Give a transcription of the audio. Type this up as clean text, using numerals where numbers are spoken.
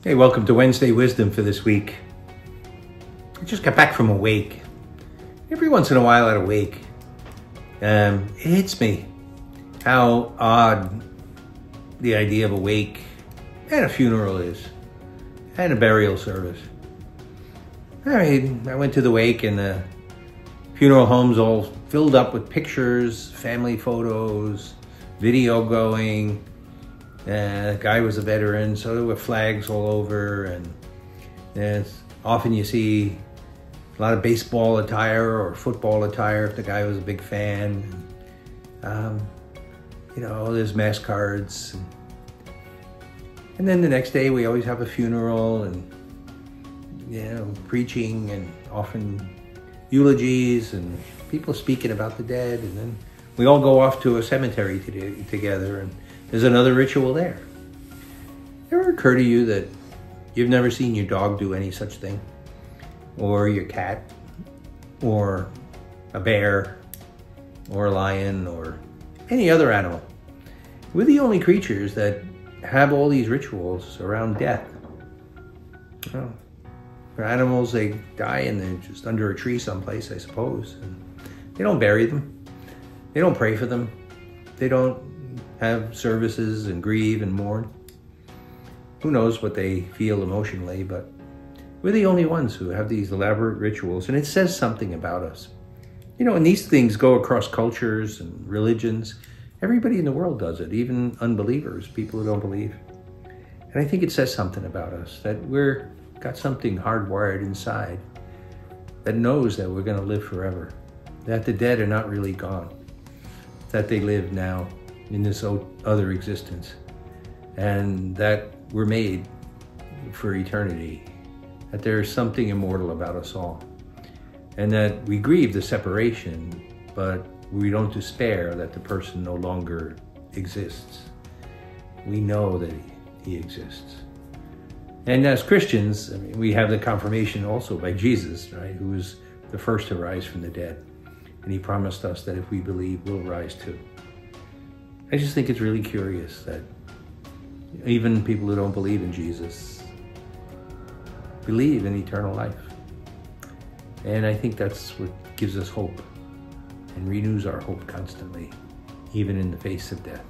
Hey, welcome to Wednesday Wisdom for this week. I just got back from a wake. Every once in a while at a wake, it hits me how odd the idea of a wake and a funeral is, and a burial service. I went to the wake and the funeral home's all filled up with pictures, family photos, video going. The guy was a veteran, so there were flags all over, and often you see a lot of baseball attire or football attire if the guy was a big fan. There's mass cards. And then the next day we always have a funeral and, preaching and often eulogies and people speaking about the dead. And then we all go off to a cemetery together, and there's another ritual there. Ever occur to you that you've never seen your dog do any such thing? Or your cat? Or a bear? Or a lion? Or any other animal? We're the only creatures that have all these rituals around death. For animals, they die and they're just under a tree someplace, I suppose. And they don't bury them. They don't pray for them. They don't have services and grieve and mourn. Who knows what they feel emotionally, but we're the only ones who have these elaborate rituals, and it says something about us. And these things go across cultures and religions. Everybody in the world does it, even unbelievers, people who don't believe. And I think it says something about us, that we're got something hardwired inside that knows that we're going to live forever, that the dead are not really gone, that they live now in this other existence, and that we're made for eternity, that there's something immortal about us all, and that we grieve the separation, but we don't despair that the person no longer exists. We know that he exists. And as Christians, we have the confirmation also by Jesus, right, who was the first to rise from the dead. And he promised us that if we believe, we'll rise too. I just think it's really curious that even people who don't believe in Jesus believe in eternal life. And I think that's what gives us hope and renews our hope constantly, even in the face of death.